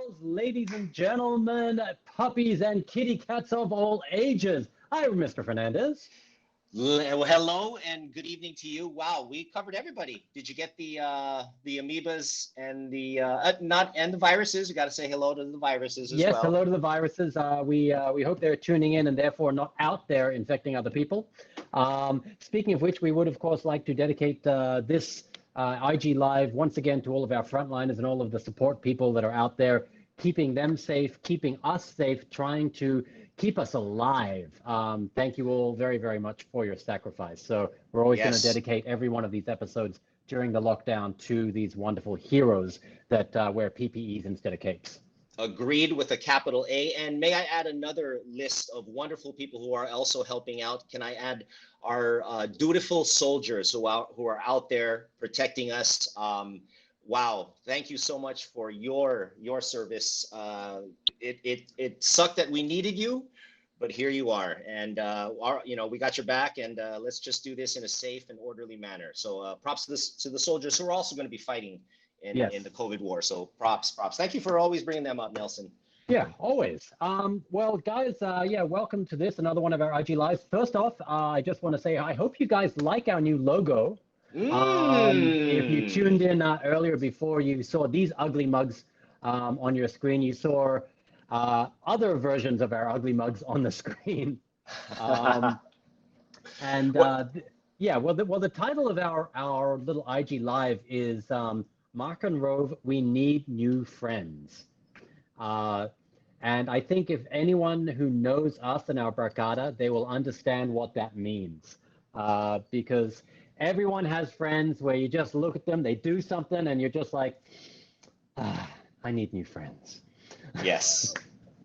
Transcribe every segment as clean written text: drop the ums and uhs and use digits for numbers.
girls, ladies and gentlemen, puppies and kitty cats of all ages. Hi, Mr. Fernandez. Well, hello and good evening to you. Wow, we covered everybody. Did you get the amoebas and the not and the viruses? You got to say hello to the viruses as Yes, well. hello to the viruses. We hope they're tuning in and therefore not out there infecting other people. Speaking of which, we would, of course, like to dedicate this IG Live once again to all of our frontliners and all of the support people that are out there, keeping them safe, keeping us safe, trying to keep us alive. Thank you all very, very much for your sacrifice. So we're always going to Yes, dedicate every one of these episodes during the lockdown to these wonderful heroes that wear PPEs instead of capes. agreed with a capital A. And may I add another list of wonderful people who are also helping out? Can I add our dutiful soldiers who are out there protecting us? Wow, thank you so much for your service. It sucked that we needed you, but here you are, and we got your back, and let's just do this in a safe and orderly manner. So props to the soldiers who are also going to be fighting Yes. in the COVID war. So props. Thank you for always bringing them up, Nelson. Yeah, always. Well, guys, yeah, welcome to this, another one of our IG Lives. First off, I just want to say I hope you guys like our new logo. If you tuned in earlier before you saw these ugly mugs on your screen, you saw other versions of our ugly mugs on the screen. And yeah, well, the title of our little IG Live is Mark and Rove, We Need New Friends. And I think if anyone who knows us and our Barcada, they will understand what that means. Because everyone has friends where you just look at them, they do something, and you're just like, I need new friends. Yes,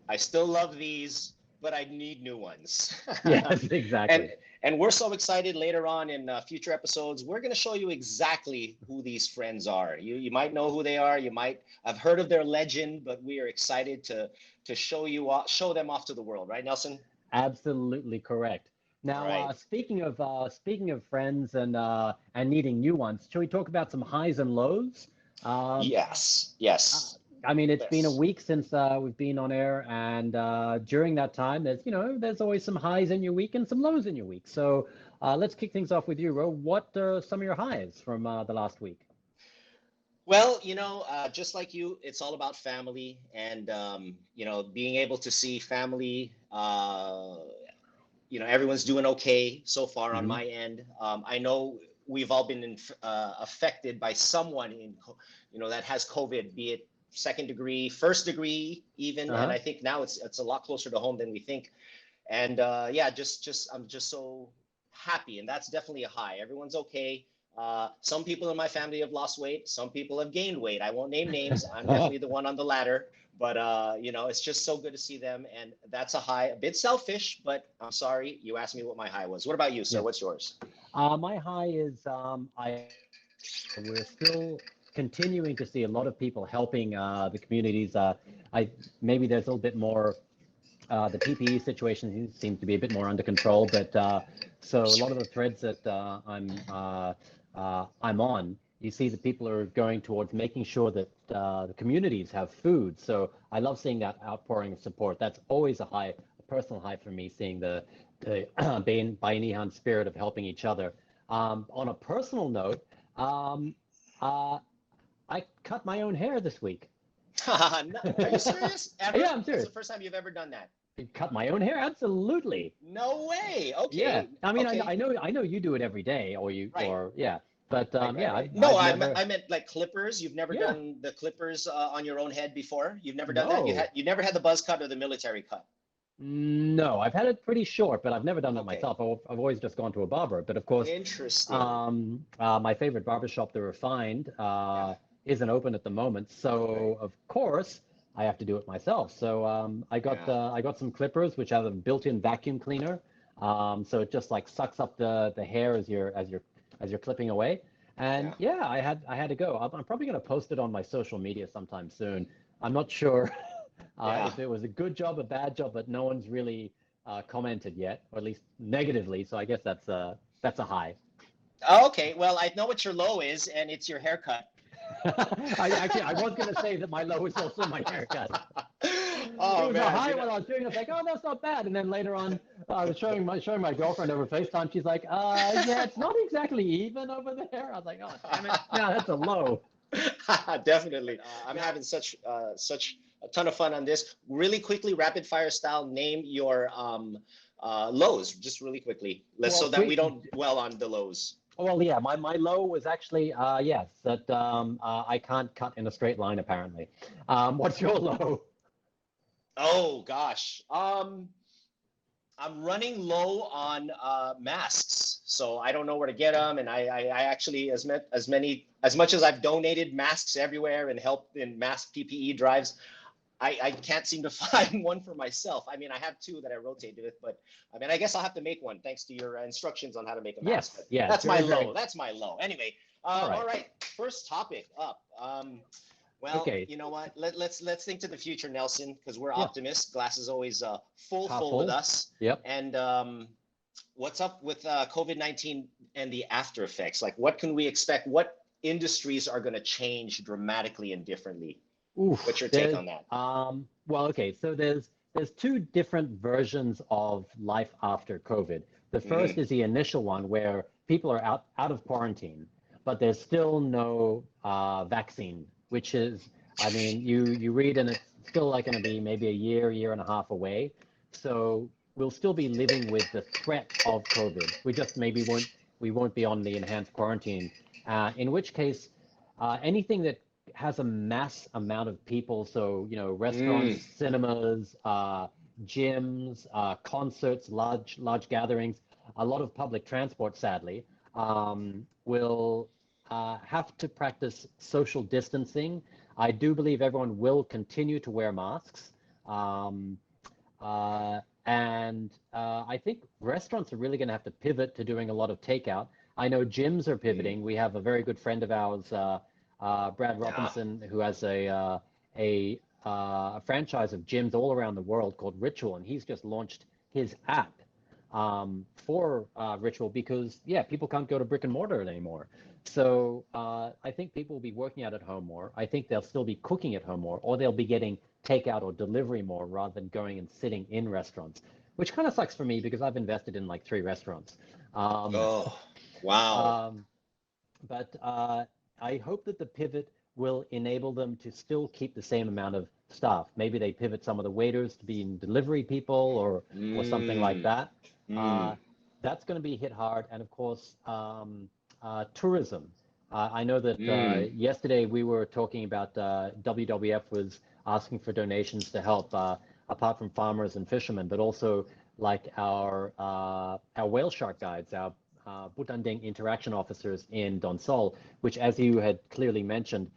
I still love these, but I need new ones. Yes, exactly. And we're so excited later on in future episodes. We're going to show you exactly who these friends are. You might know who they are. You might have heard of their legend, but we are excited to show them off to the world, right, Nelson? Absolutely correct. All Now, right. speaking of friends and needing new ones, shall we talk about some highs and lows? Yes. Uh, Yes. I mean, it's been a Yes. week since we've been on air, and during that time, there's always some highs in your week and some lows in your week. So let's kick things off with you, Ro. What are some of your highs from the last week? Well, just like you, it's all about family and, being able to see family. Everyone's doing okay so far on Hmm. my end. I know we've all been affected by someone that has COVID, be it second degree, first degree, even. And Uh-huh. I think now it's a lot closer to home than we think. And yeah, just I'm just so happy, and that's definitely a high. Everyone's okay. Some people in my family have lost weight. Some people have gained weight. I won't name names. I'm definitely the one on the latter. But it's just so good to see them, and that's a high. A bit selfish, but I'm sorry. You asked me what my high was. What about you, sir? Yes. What's yours? My high is we're still continuing to see a lot of people helping the communities. I maybe there's a little bit more. The PPE situation seems to be a bit more under control, but so a lot of the threads that I'm on, you see that people are going towards making sure that the communities have food. So I love seeing that outpouring of support. That's always a personal high for me, seeing the Bayanihan spirit of helping each other. On a personal note, um, uh, I cut my own hair this week. Are you serious? Yeah, Ever? I'm That's serious. the first time you've ever done that? Cut my own hair? Absolutely. No way. Yeah. Okay. I mean, Okay. I know you do it every day, Right. yeah. But yeah, Right. No, I've never. I meant like clippers. You've never Yeah. done the clippers on your own head before. You've never done that. No. You never had the buzz cut or the military cut. No, I've had it pretty short, but I've never done it Okay. myself. I've always just gone to a barber. But of course, Interesting. my favorite barber shop, The Refined, Yeah. isn't open at the moment. Right. So of course, I have to do it myself. So Yeah. I got some clippers, which have a built-in vacuum cleaner. So it just like sucks up the hair as you're clipping away. And Yeah. yeah, I had to go. I'm probably going to post it on my social media sometime soon. I'm not sure Yeah. if it was a good job, a bad job, but no one's really commented yet, or at least negatively. So I guess that's a high. Oh, okay. Well, I know what your low is, and it's your haircut. I was going to say that my low was also my haircut. Oh It was a man, high when I was doing it. I was like, oh, that's not bad. And then later on, I was showing my girlfriend over FaceTime. She's like, yeah, it's not exactly even over there. I was like, oh, damn it. Yeah, that's a low. definitely. I'm having such a ton of fun on this. Really quickly, rapid fire style. Name your lows, just really quickly. Let's Well, so that we don't dwell on the lows. well, yeah, my low was actually, yes, that I can't cut in a straight line, apparently. What's your low? Oh gosh. I'm running low on masks, so I don't know where to get them. And I actually, as much as I've donated masks everywhere and helped in mask PPE drives, I can't seem to find one for myself. I mean, I have two that I rotate with, but I mean, I guess I'll have to make one thanks to your instructions on how to make a mask. Yes, yeah, That's very, my low. very. That's my low. Anyway, All all right. right. First topic up. Well, Okay. you know what? Let's think to the future, Nelson, because we're Yeah. optimists. Glass is always full Half with full. us. Yep. And what's up with COVID-19 and the after effects? Like, what can we expect? What industries are going to change dramatically and differently? Oof, What's your take on that? well, okay, so there's two different versions of life after COVID. The first Mm, is the initial one where people are out of quarantine, but there's still no vaccine, which is, I mean, you read and it's still like going to be maybe a year and a half away. So we'll still be living with the threat of COVID. We won't be on the enhanced quarantine. In which case, anything that has a mass amount of people, so restaurants, mm, cinemas, gyms, concerts, large gatherings, a lot of public transport, sadly, will have to practice social distancing. I do believe everyone will continue to wear masks. Um, and I think restaurants are really going to have to pivot to doing a lot of takeout. I know gyms are mm. pivoting. We have a very good friend of ours, Brad Yeah. Robinson, who has a franchise of gyms all around the world called Ritual, and he's just launched his app for Ritual because, yeah, people can't go to brick and mortar anymore. So I think people will be working out at home more. I think they'll still be cooking at home more, or they'll be getting takeout or delivery more rather than going and sitting in restaurants, which kind of sucks for me because I've invested in like 3 restaurants. Um, Oh, wow. um, but I hope that the pivot will enable them to still keep the same amount of staff. Maybe they pivot some of the waiters to being delivery people or something like Mm, that. Uh, mm, that's going to be hit hard. And of course, tourism. I know that mm. yesterday we were talking about WWF was asking for donations to help, apart from farmers and fishermen, but also like our whale shark guides, our Butanding interaction officers in Donsol, which, as you had clearly mentioned,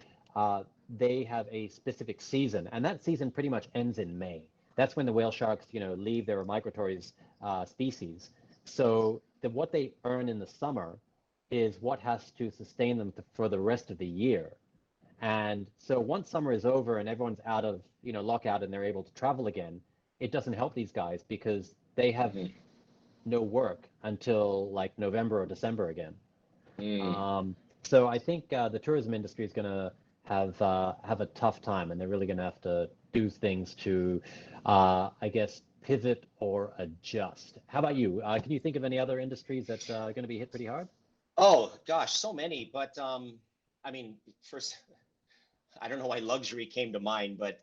they have a specific season, and that season pretty much ends in May. That's when the whale sharks, leave their migratory species. So what they earn in the summer is what has to sustain them for the rest of the year. And so once summer is over and everyone's out of, lockout and they're able to travel again, it doesn't help these guys because they have Mhm, no work until like November or December again. mm. Um, so I think the tourism industry is going to have a tough time, and they're really going to have to do things to, I guess, pivot or adjust. How about you? Can you think of any other industries that are going to be hit pretty hard? Oh gosh, so many. But I mean, first, I don't know why luxury came to mind, but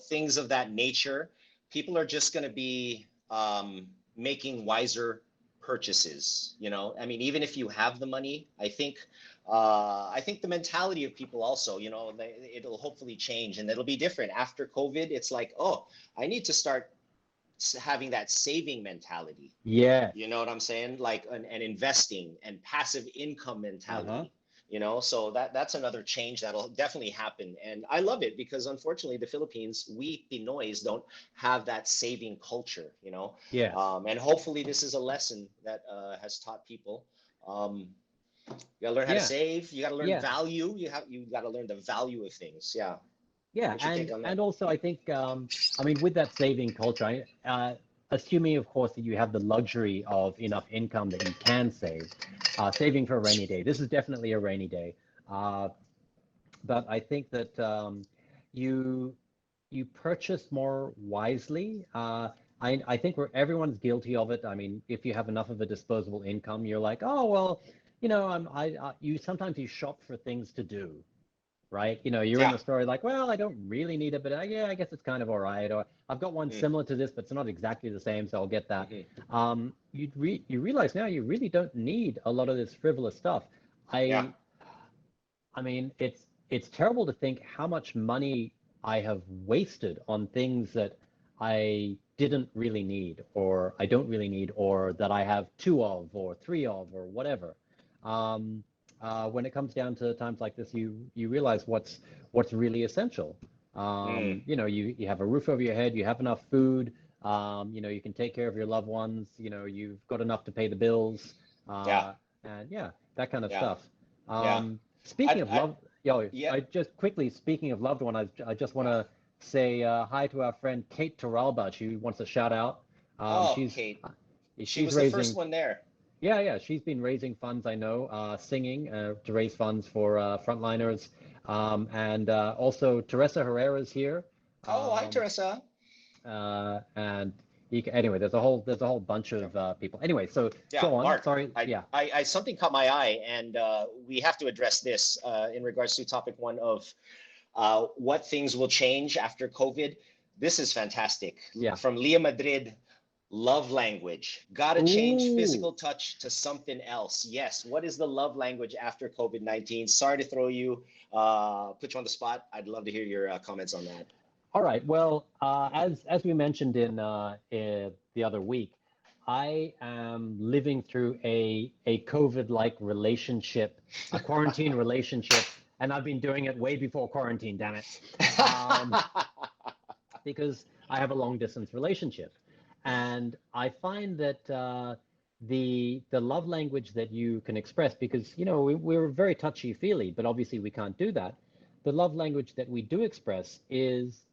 things of that nature, people are just going to be making wiser purchases. I mean, even if you have the money, I think the mentality of people also, it'll hopefully change and it'll be different after COVID. It's like, oh, I need to start having that saving mentality. Yes. You know what I'm saying? Like and investing and passive income Uh-huh. mentality. So that's another change that'll definitely happen. And I love it because unfortunately the Philippines, we Pinoys don't have that saving culture, Yes. and hopefully this is a lesson that has taught people. You gotta learn how to Yeah. save. You gotta learn Yeah. value. You gotta learn the value of things. Yeah. Yeah, What's your take and on that? and also I think I mean with that saving culture, assuming of course that you have the luxury of enough income that you can save, saving for a rainy day. This is definitely a rainy day. Uh, but I think that you you purchase more wisely. I think everyone's guilty of it. I mean, if you have enough of a disposable income, you're like, oh well, you sometimes you shop for things to do, right? You're in Yeah. the store like, well, I don't really need it, but yeah, I guess it's kind of all right. Or I've got one Mm, similar to this, but it's not exactly the same, so I'll get that. mhm. You realize now you really don't need a lot of this frivolous stuff. Yeah. I I mean, it's terrible to think how much money I have wasted on things that I didn't really need, or I don't really need, or that I have two of, or three of, or whatever. Um, when it comes down to times like this, you realize what's really essential. Mm, You have a roof over your head, you have enough food, you can take care of your loved ones, you've got enough to pay the bills, yeah. and yeah, that kind of Yeah. stuff. Yeah. Speaking of I love, yo, yeah. I just quickly speaking of loved one, I just want Yeah. to say hi to our friend Kate Toralba. She wants a shout out. Um, Oh, she's Kate. She she's was the first raising, one there. yeah, she's been raising funds. I know, singing to raise funds for frontliners, and also Teresa Herrera's here, Oh, hi, um, Teresa. and anyway, there's a whole bunch Yeah. of people. Anyway, so Yeah, go on. Mark, Sorry, yeah. something caught my eye, and we have to address this in regards to topic one of what things will change after COVID. This is fantastic. Yeah. From Leah Madrid, love language. Got to change Ooh. physical touch to something else. Yes. What is the love language after COVID-19? Sorry to throw you, put you on the spot. I'd love to hear your comments on that. All right. Well, as we mentioned in the other week, I am living through a COVID-like relationship, a quarantine relationship, and I've been doing it way before quarantine, damn it. Um, because I have a long distance relationship. And I find that the love language that you can express, because we're very touchy-feely, but obviously we can't do that. The love language that we do express is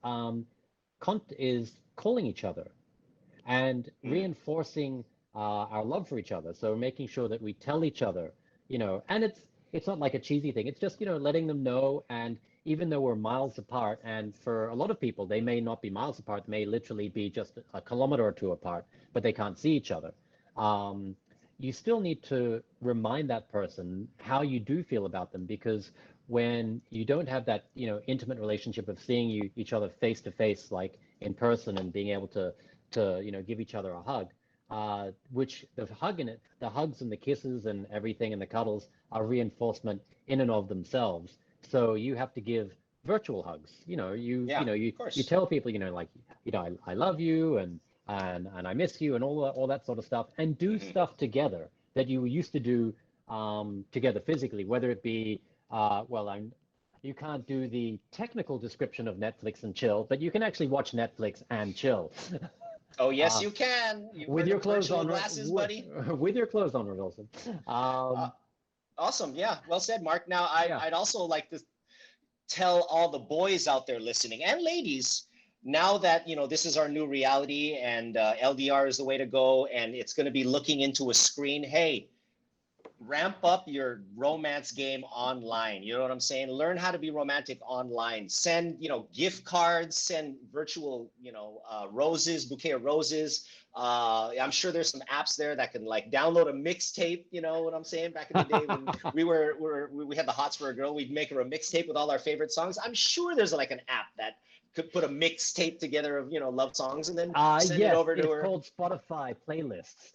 calling each other and Mm, reinforcing our love for each other. So making sure that we tell each other, and it's not like a cheesy thing. It's just, letting them know. And even though we're miles apart, and for a lot of people, they may not be miles apart, they may literally be just a kilometer or two apart, but they can't see each other. Um, you still need to remind that person how you do feel about them, because when you don't have that, intimate relationship of seeing each other face to face, like in person, and being able to give each other a hug, which the hugs and the kisses and everything and the cuddles are reinforcement in and of themselves. So you have to give virtual hugs. yeah, You of you course. tell people, like, I love you, and I miss you, and all that sort of stuff, and do Hmm. stuff together that you used to do together physically, whether it be well, you can't do the technical description of Netflix and chill, but you can actually watch Netflix and chill. Oh, yes, uh, you can. You wear with the your clothes virtual on, glasses, buddy. with your clothes on, Wilson. Uh, Um, awesome. Yeah, well said, Mark. Now, yeah. I'd also like to tell all the boys out there listening and ladies, now that this is our new reality, and LDR is the way to go, and it's going to be looking into a screen. Hey, ramp up your romance game online. You know what I'm saying? Learn how to be romantic online. Send, gift cards, send virtual, roses, bouquet of roses. I'm sure there's some apps there that can like download a mixtape. You know what I'm saying? Back in the day when we had the hots for a girl, we'd make her a mixtape with all our favorite songs. I'm sure there's like an app that could put a mixtape together of, love songs, and then send it Yes, over to it's her. called Spotify playlists.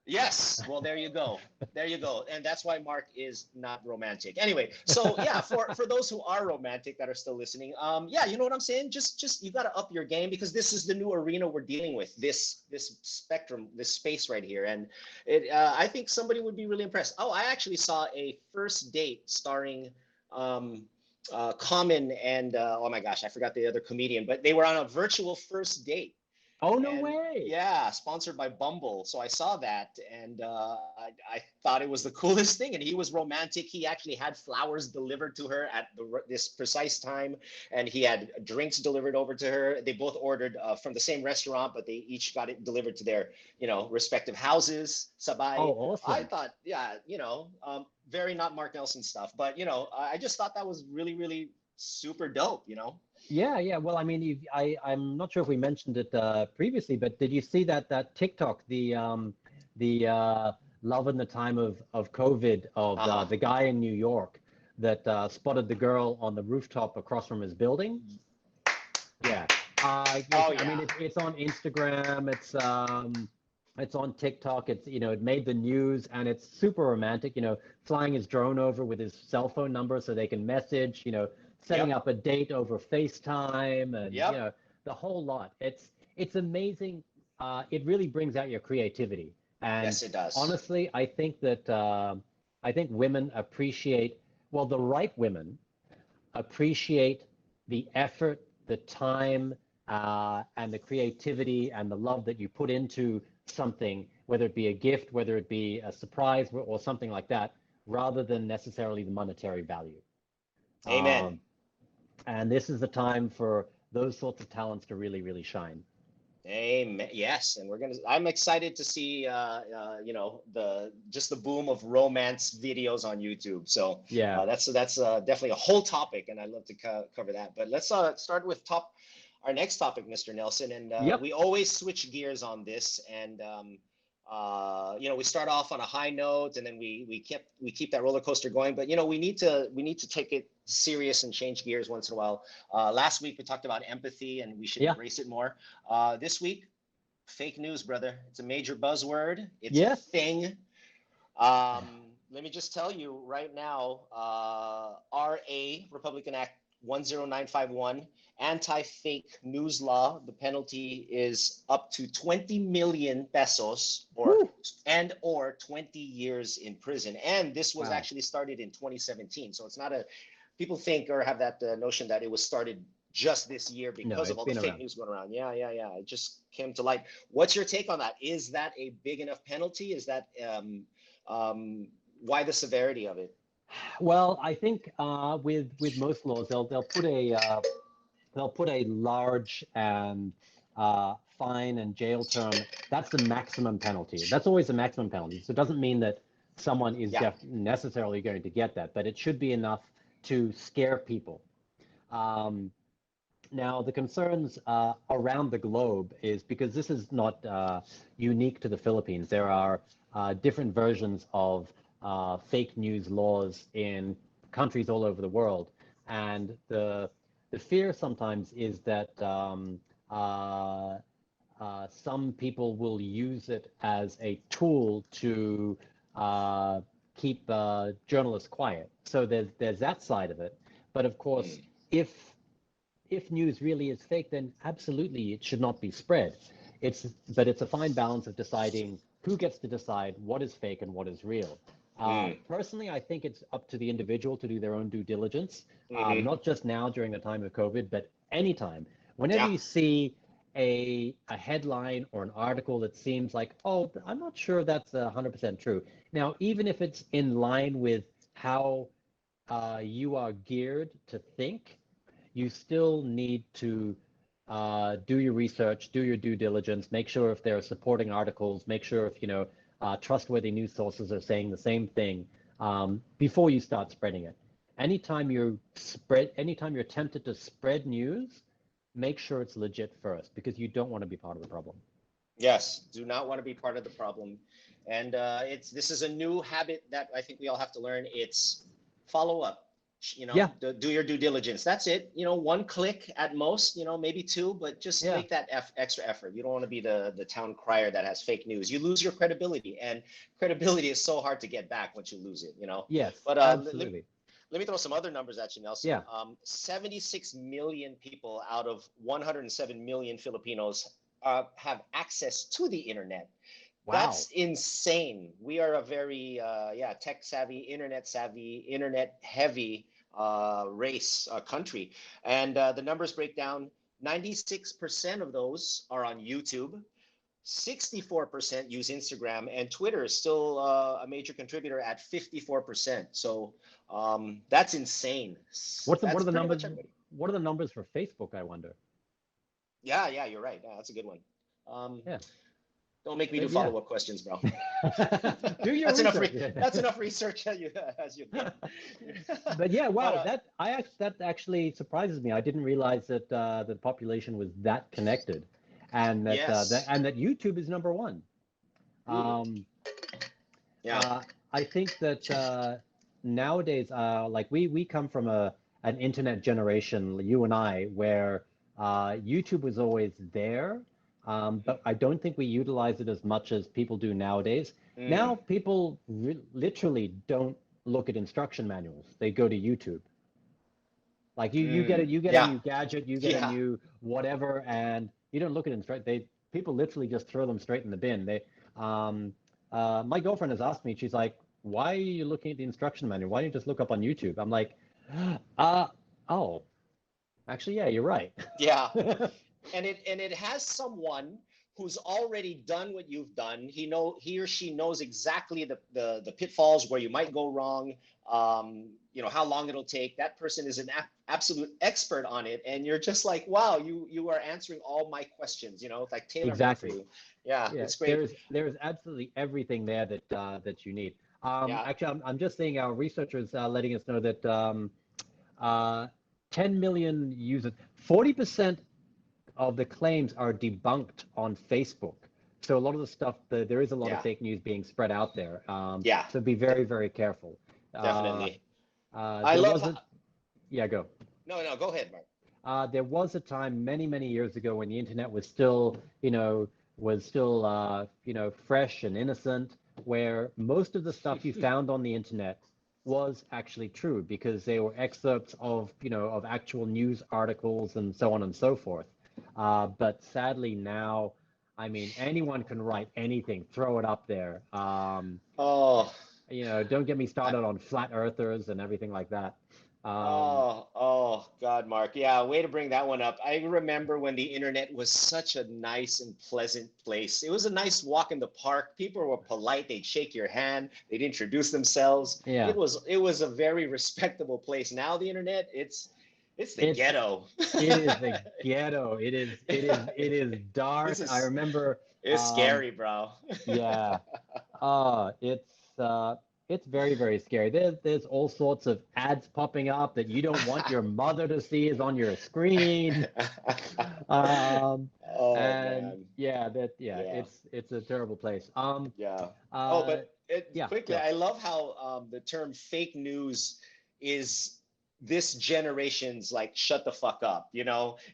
Yes. Well, there you go. There you go. And that's why Mark is not romantic. Anyway, so yeah, for those who are romantic that are still listening, yeah, you know what I'm saying? Just you got to up your game, because this is the new arena we're dealing with. This spectrum, this space right here, and I think somebody would be really impressed. Oh, I actually saw a first date starring Common and oh my gosh, I forgot the other comedian, but they were on a virtual first date. Oh, no And way. yeah, sponsored by Bumble. So I saw that, and I thought it was the coolest thing. And he was romantic. He actually had flowers delivered to her at this precise time, and he had drinks delivered over to her. They both ordered from the same restaurant, but they each got it delivered to their, respective houses. Oh, Sabay. I awesome. thought, yeah, very not Mark Nelson stuff, but I just thought that was really, really super dope. Yeah, yeah. Well, I mean, I'm not sure if we mentioned it previously, but did you see that TikTok, the love in the time of COVID of Uh-huh. the guy in New York that spotted the girl on the rooftop across from his building? Yeah. Oh I mean, yeah. it's on Instagram. It's on TikTok. It made the news, and it's super romantic. Flying his drone over with his cell phone number so they can message. Setting Yep. up a date over FaceTime, and Yep. the whole lot. It's amazing. It really brings out your creativity. And Yes, it does. honestly, I think women appreciate, well, the right women appreciate the effort, the time, and the creativity and the love that you put into something, whether it be a gift, whether it be a surprise, or something like that, rather than necessarily the monetary value. Amen. Um, and this is the time for those sorts of talents to really, really shine. Amen. Yes, and I'm excited to see, the boom of romance videos on YouTube. So Yeah. that's definitely a whole topic, and I'd love to cover that. But let's start with our next topic, Mr. Nelson, and Yep. we always switch gears on this, and we start off on a high note, and then we keep that roller coaster going. But we need to take it serious and change gears once in a while. Last week we talked about empathy, and we should Yeah. embrace it more. This week, fake news, brother. It's a major buzzword. It's a Yes. thing. Let me just tell you right now, RA, Republican Act 10951, anti-fake news law. The penalty is up to 20 million pesos Whew. or 20 years in prison. And this was Wow. actually started in 2017. So it's not people think or have that notion that it was started just this year No, because of it's all the been fake around. news going around. Yeah, yeah, yeah. It just came to light. What's your take on that? Is that a big enough penalty? Is that um, why the severity of it? Well, I think with most laws, they'll put a large fine and jail term. That's the maximum penalty. That's always the maximum penalty. So it doesn't mean that someone is Yeah. necessarily going to get that, but it should be enough to scare people. Um, Now, the concerns around the globe is because this is not unique to the Philippines. There are different versions of fake news laws in countries all over the world, and the fear sometimes is that some people will use it as a tool to uh, keep journalists quiet. So there's that side of it. But of course, Mm. if news really is fake, then absolutely it should not be spread. But it's a fine balance of deciding who gets to decide what is fake and what is real. Mm. Personally, I think it's up to the individual to do their own due diligence, Mm-hmm. not just now during the time of COVID, but anytime. Whenever Yeah. you see a headline or an article that seems like, oh, I'm not sure that's 100% true. Now, even if it's in line with how you are geared to think, you still need to do your research, do your due diligence, make sure if there are supporting articles, make sure if trustworthy news sources are saying the same thing before you start spreading it. Anytime you're tempted to spread news, make sure it's legit first because you don't want to be part of the problem. Yes. Do not want to be part of the problem. And this is a new habit that I think we all have to learn. It's follow up. Yeah, Do your due diligence. That's it. One click at most. Maybe two, but just yeah, make that extra effort. You don't want to be the town crier that has fake news. You lose your credibility, and credibility is so hard to get back once you lose it. yes, But absolutely. let me throw some other numbers at you, Nelson. Yeah, 76 million people out of 107 million Filipinos have access to the internet. wow. That's insane. We are a very tech savvy, internet heavy race country, and the numbers break down. 96% of those are on YouTube. 64% use Instagram, and Twitter is still a major contributor at 54%. So that's insane. What That's are the pretty much numbers? everybody. What are the numbers for Facebook, I wonder? Yeah, you're right. Yeah, that's a good one. Yeah. Don't make me do Yeah. follow-up questions, bro. Do your That's enough. research. That's enough research as you get. But yeah, wow, But, that actually surprises me. I didn't realize that the population was that connected, and that yes. that YouTube is number one. Um, Yeah. I think that nowadays, like we come from an internet generation, you and I, where YouTube was always there, but I don't think we utilize it as much as people do nowadays. Now people literally don't look at instruction manuals; they go to YouTube. Like you get a Yeah. new gadget, you get a Yeah. new whatever, and you don't look at them straight. People literally just throw them straight in the bin. My girlfriend has asked me, she's like, "Why are you looking at the instruction manual? Why don't you just look up on YouTube?" I'm like, oh, actually, yeah, you're right." Yeah. And it has someone who's already done what you've done. He or she knows exactly the pitfalls where you might go wrong. How long it'll take. That person is an absolute expert on it, and you're just like, wow, you are answering all my questions. Like tailor-made for Exactly. you. Yeah, Yeah, it's great. there's absolutely everything there that you need. Yeah. Actually, I'm just seeing our researchers letting us know that 10 million users, 40% of the claims are debunked on Facebook. So a lot of the stuff, there is a lot of Yeah. fake news being spread out there. Yeah. So be very, very careful. Definitely. I There love. was a, yeah, go. No, go ahead, Mark. There was a time many, many years ago when the internet was still, fresh and innocent, where most of the stuff you found on the internet was actually true because they were excerpts of actual news articles and so on and so forth. But sadly now, I mean, anyone can write anything, throw it up there. Oh. Don't get me started on flat earthers and everything like that. Oh, God, Mark. Yeah, way to bring that one up. I remember when the internet was such a nice and pleasant place. It was a nice walk in the park. People were polite. They'd shake your hand. They'd introduce themselves. Yeah. It was a very respectable place. Now the internet, it's the ghetto. It is the ghetto. It is dark. I remember. It's scary, bro. Yeah. It's very, very scary. There's all sorts of ads popping up that you don't want your mother to see is on your screen. Oh, And man. yeah, Yeah. it's a terrible place. Yeah. Uh, But yeah, quickly, go. I love how the term fake news is this generation's like shut the fuck up.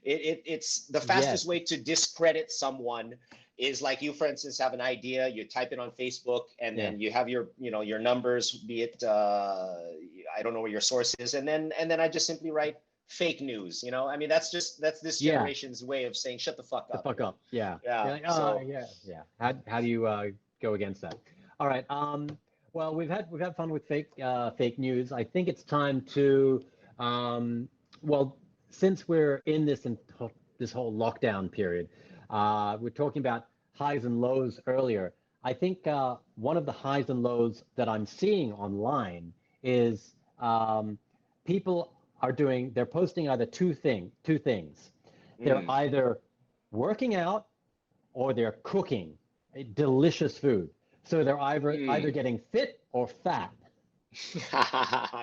It's the fastest Yes. way to discredit someone is like you, for instance, have an idea, you type it on Facebook, and Yeah. then you have your numbers, be it I don't know where your source is, and then I just simply write fake news. I mean, that's this Yeah. generation's way of saying shut the fuck The up. fuck up. Yeah. Yeah. You're like, So yeah. How do you go against that? All right. Well, we've had fun with fake news. I think it's time to well, since we're in this whole lockdown period, we're talking about highs and lows earlier. I think one of the highs and lows that I'm seeing online is people they're posting either two things. They're either working out or they're cooking delicious food. So they're either getting fit or fat,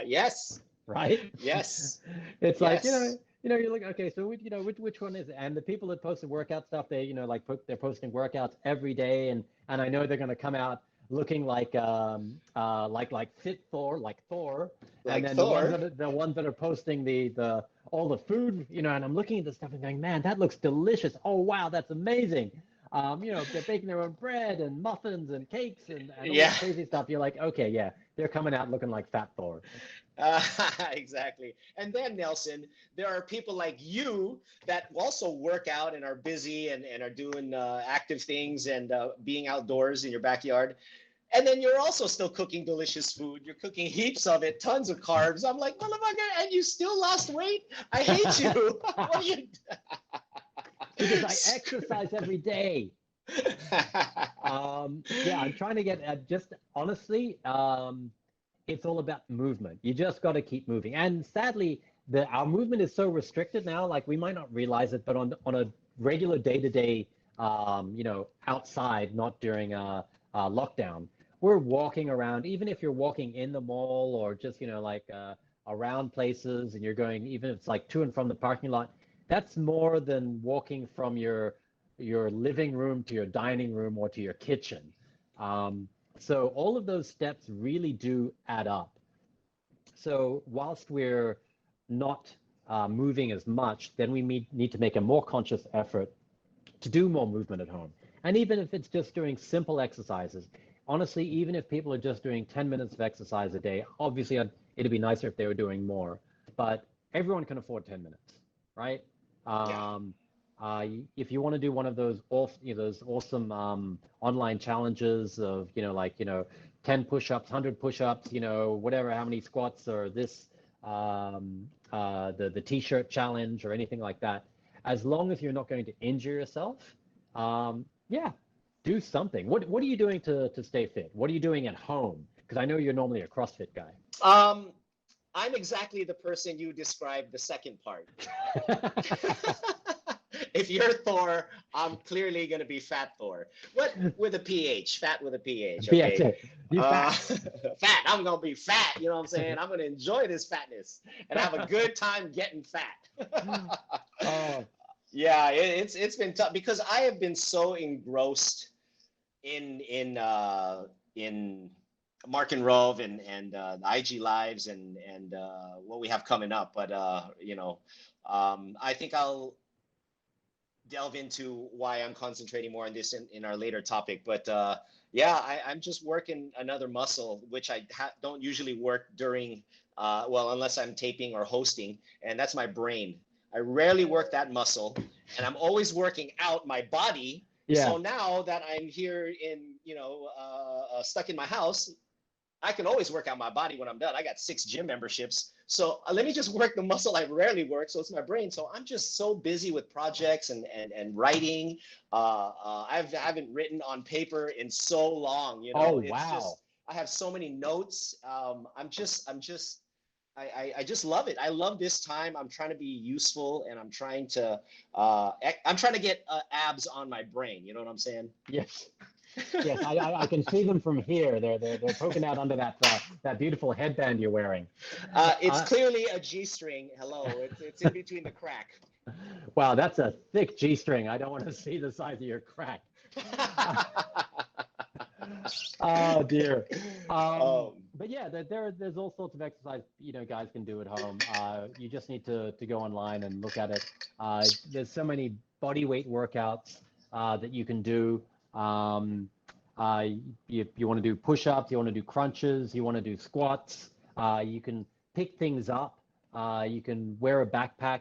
yes. right? Yes. It's like, Yes. you look, okay, so which one is it? And the people that post the workout stuff, they're posting workouts every day, and I know they're going to come out looking like fit Thor, like Thor. Like And then Thor. the ones that are posting the all the food, and I'm looking at this stuff and going, man, that looks delicious. Oh wow, that's amazing. They're baking their own bread and muffins and cakes and all Yeah. this crazy stuff. You're like, okay, yeah, they're coming out looking like fat Thor. Exactly. And then, Nelson, there are people like you that also work out and are busy and are doing active things and being outdoors in your backyard. And then you're also still cooking delicious food. You're cooking heaps of it, tons of carbs. I'm like, motherfucker, and you still lost weight? I hate you. What are you? because I exercise every day. Yeah, I'm trying to get just honestly, it's all about movement. You just got to keep moving. And sadly, our movement is so restricted now. Like we might not realize it, but on a regular day-to-day, outside, not during a lockdown, we're walking around. Even if you're walking in the mall or just around places, and you're going, even if it's like to and from the parking lot, that's more than walking from your living room to your dining room or to your kitchen. So all of those steps really do add up. So whilst we're not moving as much, then we need to make a more conscious effort to do more movement at home. And even if it's just doing simple exercises, honestly, even if people are just doing 10 minutes of exercise a day, obviously it'd be nicer if they were doing more, but everyone can afford 10 minutes, right? Yeah. If you want to do one of those those awesome online challenges of 10 push-ups, 100 push-ups, whatever, how many squats, or this the t-shirt challenge or anything like that, as long as you're not going to injure yourself, yeah, do something. What are you doing to stay fit? What are you doing at home? Because I know you're normally a CrossFit guy. I'm exactly the person you described the second part. If you're Thor, I'm clearly going to be Fat Thor. What with a PH? Fat with a PH. Okay. You fat. Fat. I'm going to be fat. You know what I'm saying? I'm going to enjoy this fatness and have a good time getting fat. Oh. Yeah, it's been tough because I have been so engrossed in Mark and Rove and the IG lives and what we have coming up. But I think I'll delve into why I'm concentrating more on this in our later topic. But yeah, I'm just working another muscle, which I don't usually work during, unless I'm taping or hosting, and that's my brain. I rarely work that muscle, and I'm always working out my body. Yeah. So now that I'm here stuck in my house, I can always work out my body when I'm done. I got 6 gym memberships. So let me just work the muscle I rarely work. So it's my brain. So I'm just so busy with projects and writing. I haven't written on paper in so long. Oh, it's wow. just, I have so many notes. I just love it. I love this time. I'm trying to be useful, and I'm trying to get abs on my brain. You know what I'm saying? Yes. Yes, I can see them from here. They're poking out under that beautiful headband you're wearing. It's clearly a G-string. Hello, it's in between the crack. Wow, that's a thick G-string. I don't want to see the size of your crack. Oh dear. But yeah, there's all sorts of exercise guys can do at home. You just need to go online and look at it. There's so many body weight workouts that you can do. You want to do push-ups, you want to do crunches, you want to do squats. You can pick things up. You can wear a backpack,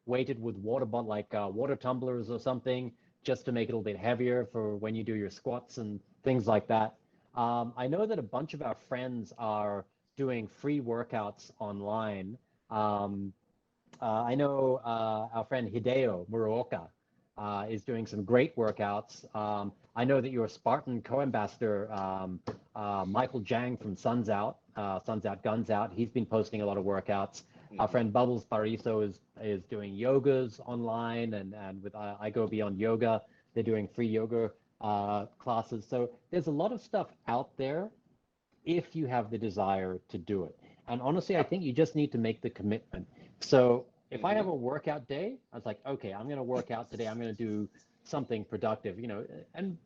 weighted with water bottle, like water tumblers or something, just to make it a little bit heavier for when you do your squats and things like that. I know that a bunch of our friends are doing free workouts online. I know our friend Hideo Muraoka is doing some great workouts. I know that your Spartan co-ambassador, Michael Jang from Suns Out, Guns Out, he's been posting a lot of workouts. Our friend Bubbles Bariso is doing yogas online, and with I Go Beyond Yoga, they're doing free yoga classes. So there's a lot of stuff out there if you have the desire to do it. And honestly, I think you just need to make the commitment. So if I have a workout day, I was like, okay, I'm going to work out today. I'm going to do something productive, and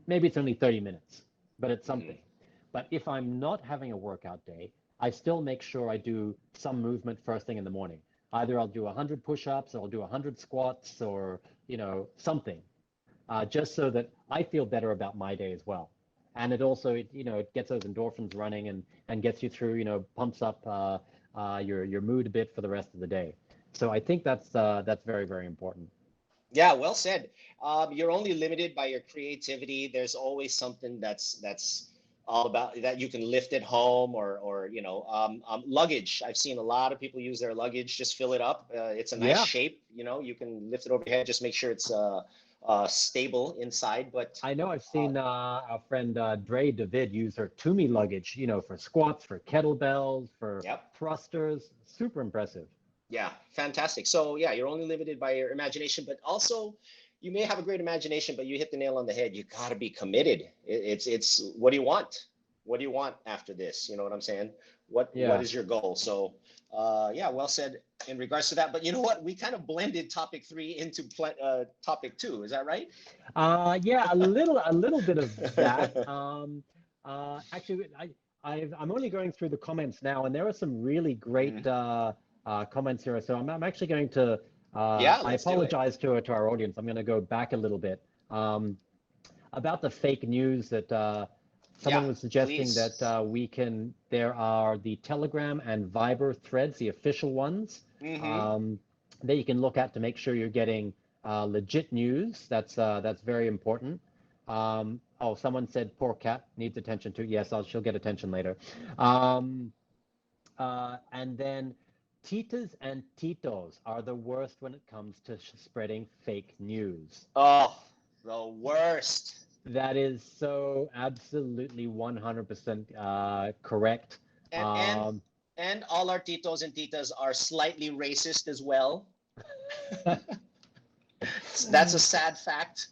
maybe it's only 30 minutes, but it's something. But if I'm not having a workout day, I still make sure I do some movement first thing in the morning. Either I'll do 100 push-ups, or I'll do 100 squats, or something, just so that I feel better about my day as well. And it also, it gets those endorphins running and gets you through, pumps up your mood a bit for the rest of the day. So I think that's very, very important. Yeah, well said. You're only limited by your creativity. There's always something that's all about that you can lift it home, or luggage. I've seen a lot of people use their luggage, just fill it up. It's a nice Yeah, shape, you can lift it over your head, just make sure it's stable inside. But I know I've uh, seen our friend Dre David use her Toomey luggage, for squats, for kettlebells, for yep. thrusters. Super impressive. Yeah, fantastic. So yeah, you're only limited by your imagination, but also you may have a great imagination, but you hit the nail on the head. You got to be committed. It's what do you want? What do you want after this? You know what I'm saying? What Yeah. is your goal? So yeah, well said in regards to that. But you know what? We kind of blended topic 3 into topic 2. Is that right? Yeah, a little bit of that. Actually, I'm only going through the comments now, and there are some really great Mhm. comments here. So I'm actually going to. Yeah, I let's do it. apologize to our audience. I'm going to go back a little bit about the fake news that Yeah, someone was suggesting that please. There are the Telegram and Viber threads, the official ones, Hmm. um, that you can look at to make sure you're getting legit news. That's very important. Oh, someone said poor cat needs attention too. Yes, she'll get attention later. Um, and then Titas and Titos are the worst when it comes to spreading fake news. Oh, the worst. That is so absolutely 100% correct. and and Um, and all our titos and titas are slightly racist as well. That's a sad fact.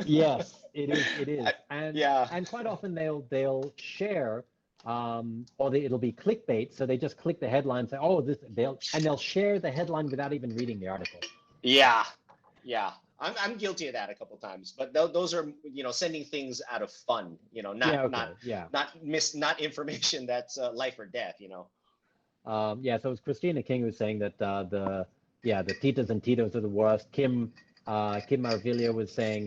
yes, it is. It is, and Yeah. and quite often they'll share, it'll be clickbait. So they just click the headline, say, oh, this they'll share the headline without even reading the article. Yeah. Yeah. I'm guilty of that a couple times, but those are sending things out of fun, Yeah. not Okay. Yeah. not information that's life or death. Yeah. So it was Christina King who was saying that the Titas and Titos are the worst. Kim Marvilia was saying,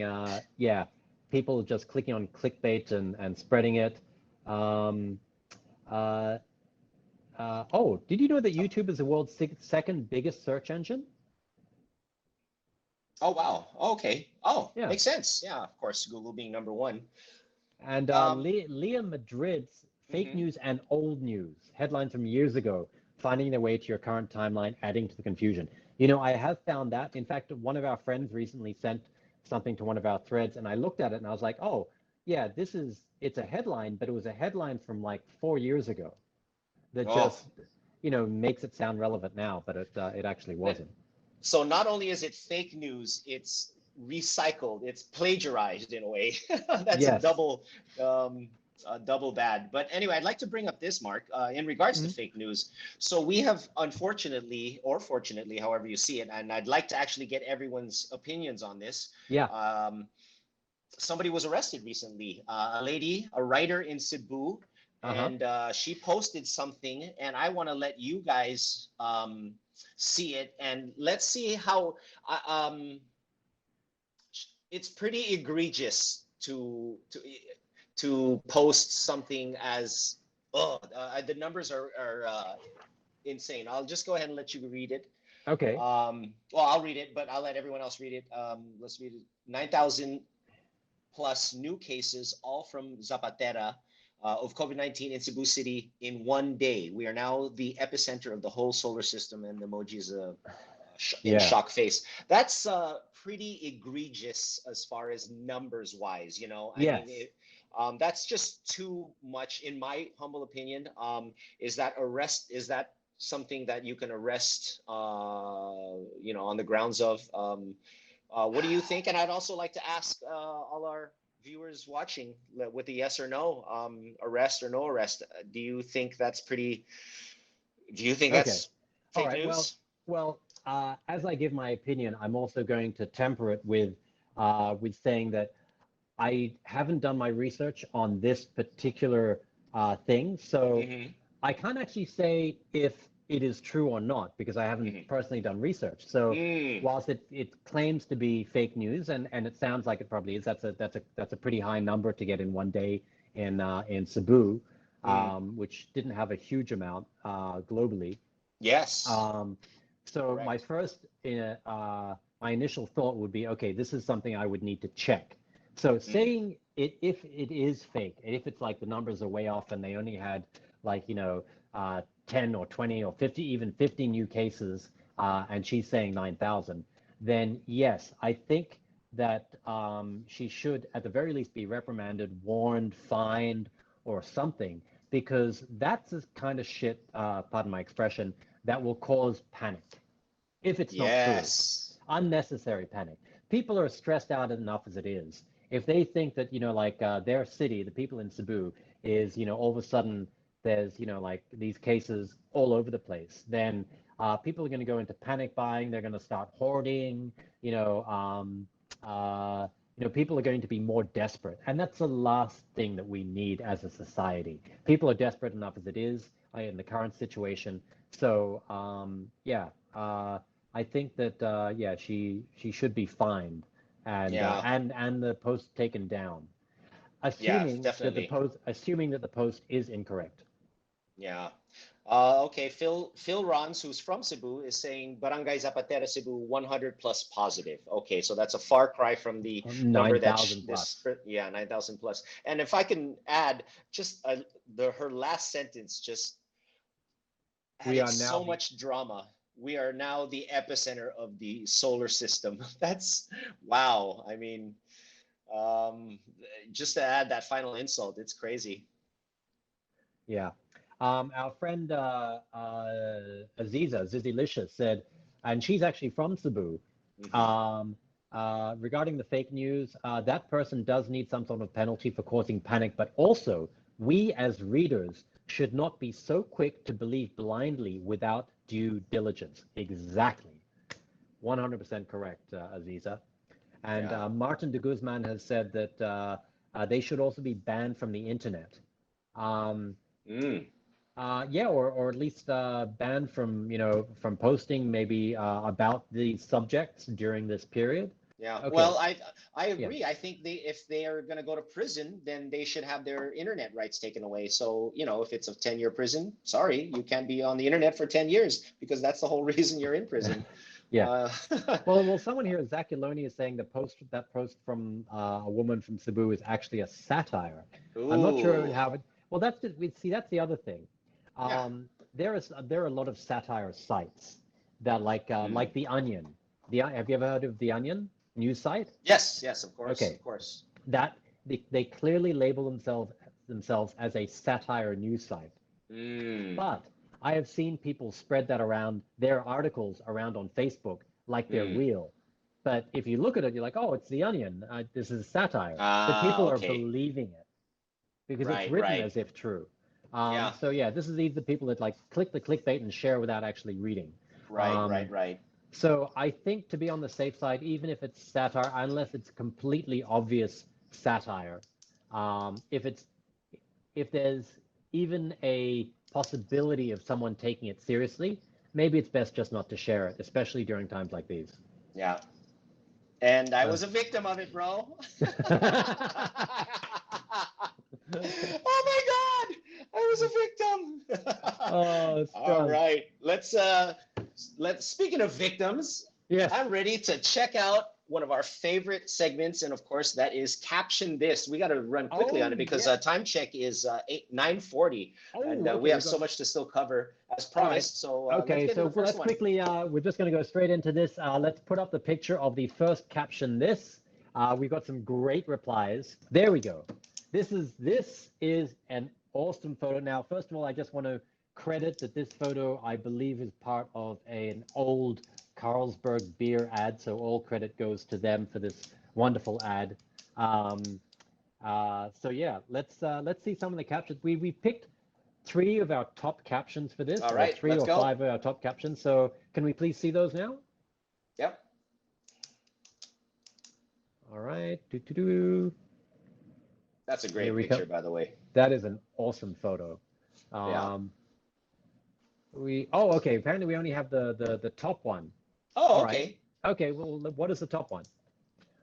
yeah, people just clicking on clickbait and spreading it. Um, uh, oh, did you know that YouTube is the world's second biggest search engine? Oh wow. Okay. Oh, Yeah. makes sense. Yeah, of course, Google being number one. And Um, Leah Madrid's fake mhm. news and old news, headlines from years ago, finding their way to your current timeline, adding to the confusion. I have found that. In fact, one of our friends recently sent something to one of our threads, and I looked at it and I was like, oh, yeah, it's a headline, but it was a headline from like 4 years ago that Oh, just, makes it sound relevant now, but it actually wasn't. so not only is it fake news, it's recycled, it's plagiarized in a way. That's Yes. um, double bad. But anyway, I'd like to bring up this, Mark, in regards to Mhm. fake news. So we have, unfortunately, or fortunately, however you see it, and I'd like to actually get everyone's opinions on this. Yeah. Um, Somebody was arrested recently, a lady, a writer in Cebu, Uh-huh. and she posted something, and I want to let you guys see it, and let's see how uh, um, it's pretty egregious to post something as the numbers are insane. I'll just go ahead and let you read it. Okay. Well, I'll read it, but I'll let everyone else read it. Let's read it. 9,000 plus new cases, all from Zapatera, of COVID-19 in Cebu City in one day. We are now the epicenter of the whole solar system, and the emoji is in Yeah. shock face. That's pretty egregious as far as numbers wise. I mean, Yes. that's just too much, in my humble opinion. Is that something that you can arrest, on the grounds of? What do you think? And I'd also like to ask all our viewers watching with a yes or no, arrest or no arrest. Do you think Okay. that's All fake right. Well, news? well, as I give my opinion, I'm also going to temper it with saying that I haven't done my research on this particular thing, so Hmm. I can't actually say if it is true or not because I haven't Hmm. personally done research. So Mm. whilst it claims to be fake news and it sounds like it probably is, that's a pretty high number to get in one day in Cebu, Mm. which didn't have a huge amount globally. Yes, Um, so correct. my initial thought would be, okay, this is something I would need to check. So saying it, if it is fake, if it's like the numbers are way off and they only had like, 10 or 20 or 50, even 50 new cases, and she's saying 9,000, then yes, I think that she should at the very least be reprimanded, warned, fined, or something, because that's the kind of shit, pardon my expression, that will cause panic if it's not true. Yes. Unnecessary panic. People are stressed out enough as it is. If they think that, like their city, the people in Cebu, is, all of a sudden there's, like these cases all over the place, then people are going to go into panic buying. They're going to start hoarding, people are going to be more desperate. And that's the last thing that we need as a society. People are desperate enough as it is in the current situation. So, yeah. I think that yeah, she should be fined and Yeah. and the post taken down, Yeah, assuming definitely. that the post is incorrect. Yeah. Okay, Phil Rons, who's from Cebu, is saying Barangay Zapatera, Cebu, 100 plus positive. Okay, so that's a far cry from the number that 9,000 plus. yeah, 9,000 plus. And if I can add, just her last sentence just We added are now so the much drama. We are now the epicenter of the solar system. That's wow. I mean, um, just to add that final insult, it's crazy. Yeah. Our friend Aziza, Zizilicious said, and she's actually from Cebu, Hmm. um, regarding the fake news, that person does need some sort of penalty for causing panic, but also we as readers should not be so quick to believe blindly without due diligence. Exactly. 100% correct, Aziza. And Yeah. Martin de Guzman has said that they should also be banned from the internet. Um, Mm. yeah, or at least banned from, from posting maybe about these subjects during this period. Yeah, Okay, well, I yeah, agree. I think if they are going to go to prison, then they should have their internet rights taken away. So, if it's a 10-year prison, sorry, you can't be on the internet for 10 years because that's the whole reason you're in prison. yeah. Uh, Well, someone here, Zakuloni, is saying that post from a woman from Cebu is actually a satire. I'm not sure ooh, how it. Well, that's just, we see that's the other thing. yeah. There are a lot of satire sites that Mm. like the Onion. Have you ever heard of the Onion news site? Yes, yes, of course, Okay, of course. that they clearly label themselves as a satire news site. Mm, But I have seen people spread that around their articles around on Facebook like they're mm. real. But if you look at it, you're like, oh, it's the Onion. This is satire. But Ah, people are okay. believing it because it's Right, written right. as if true. Yeah, So yeah, this is the people that like click the clickbait and share without actually reading. right, right, Um, right. so I think to be on the safe side, even if it's satire, unless it's completely obvious satire, if there's even a possibility of someone taking it seriously, maybe it's best just not to share it, especially during times like these. Yeah. And I Uh, was a victim of it, bro. Oh my God, I was a victim. oh, All strong. right, let's speaking of victims, Yes. I'm ready to check out one of our favorite segments, and of course that is Caption This. We got to run quickly on Oh, it because yes. time check is 9:40, and Oh, we okay. have We've got. so much to still cover as All right. promised. So let's Okay, get to so the first let's one. quickly, we're just going to go straight into this. Let's put up the picture of the first caption this. We've got some great replies. There we go. This is an awesome photo. Now, first of all, I just want to credit that this photo, I believe, is part of an old Carlsberg beer ad. So all credit goes to them for this wonderful ad. Um, so yeah, let's see some of the captions. We picked three of our top captions for this, All or right, three let's or go. five of our top captions. So can we please see those now? Yep. All right. Do, do, do. That's a Here great we go. picture, by the way. That is an awesome photo. Yeah. Um, okay. Apparently we only have the top one. Oh, All right. okay. Okay. Well, what is the top one?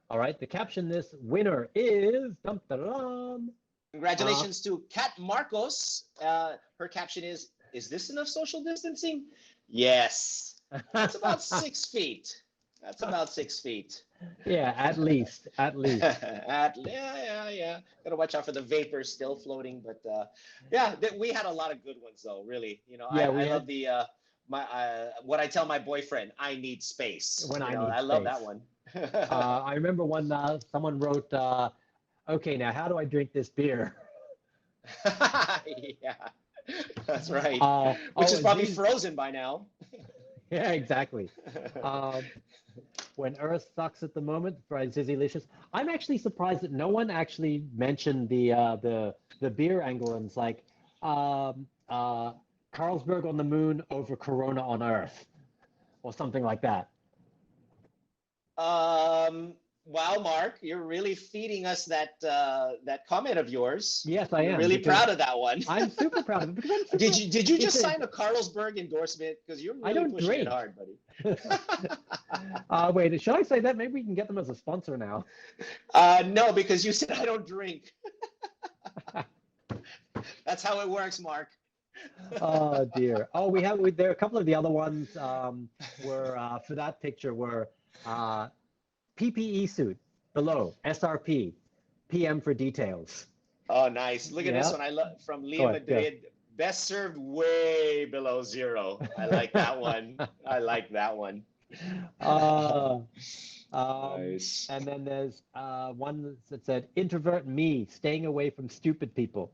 All right. The caption this winner is dum, da, da, dum. Uh, Congratulations to Kat Marcos. Her caption is this enough social distancing? Yes. That's about 6 feet. That's about 6 feet. Yeah, at least, at least. Yeah. Gotta watch out for the vapors still floating, but yeah, we had a lot of good ones though. Really, Yeah, I we love had the my what I tell my boyfriend, I need space. when I need I love space. that one. I remember when someone wrote, "Okay, now how do I drink this beer?" Yeah, that's right. Which Oh, is and probably Z, frozen by now. yeah, exactly. Um, when Earth sucks at the moment, by Zizzylicious. I'm actually surprised that no one actually mentioned the beer angle, and it's like Carlsberg on the moon over Corona on Earth, or something like that. Wow, Mark, you're really feeding us that comment of yours. Yes, I You're am, really because proud of that one. I'm super proud of it, because I'm Did super. you It's just a. sign a Carlsberg endorsement? Because you're I really don't pushing it drink. hard, buddy. Wait, should I say that? Maybe we can get them as a sponsor now. No, because you said I don't drink. That's how it works, Mark. Oh dear. Oh, there are a couple of the other ones were for that picture were PPE suit below SRP, PM for details. Oh, nice. Look at this Yeah. one. I love from Go Leah ahead. Go. Madrid. Best served way below zero. I like that one. I like that one. Uh, Nice. and then there's one that said introvert me staying away from stupid people.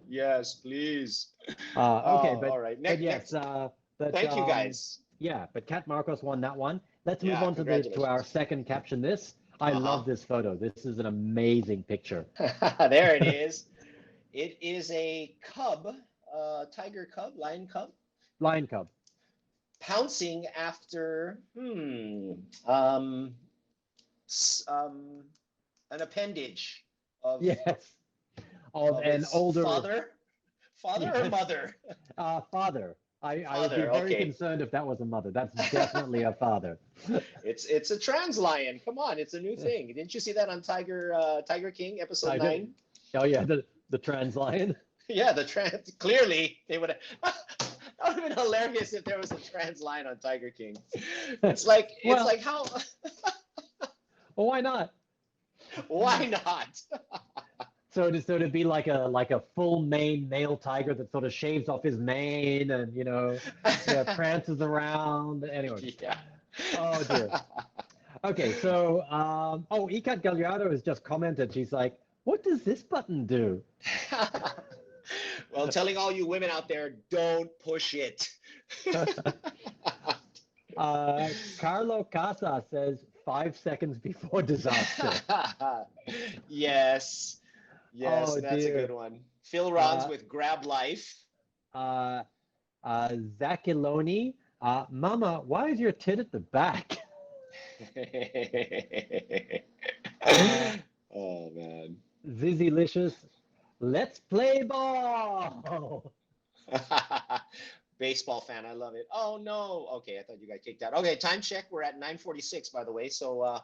Yes, please. Okay, Oh, all right. but Next, yes, next. but Thank you, guys. yeah, but Cat Marcos won that one. Let's move Yeah, on to our congratulations. second caption. This I Uh-huh. love this photo. This is an amazing picture. There it is. It is a cub, tiger cub, lion cub, Lion cub. pouncing after um, um, an appendage of Yes, of an its older. father or Yes, mother? father. I would be Father. very Okay. concerned if that was a mother. That's definitely a father. It's a trans lion. Come on, it's a new thing. Didn't you see that on Tiger King episode I did. 9? Oh yeah, the trans lion. Yeah, the trans. Clearly, they would have. That would have been hilarious if there was a trans lion on Tiger King. It's Well, like how. well, why not? Why not? So to be like a full mane male tiger that sort of shaves off his mane and yeah, prances around. Anyway, Yeah. oh dear. Okay, so oh, Ikat Gallardo has just commented. She's like, "What does this button do?" Well, telling all you women out there, don't push it. Carlo Casa says 5 seconds before disaster. Yes. Yes, Oh that's a good dear. one. Phil Rons Uh, with Grab Life. uh, Zakiloni, Mama, why is your tit at the back? Uh, Oh man. Zizzylicious, let's play ball. Baseball fan, I love it. Oh no. Okay, I thought you got kicked out. Okay, time check. We're at 9:46, by the way. So All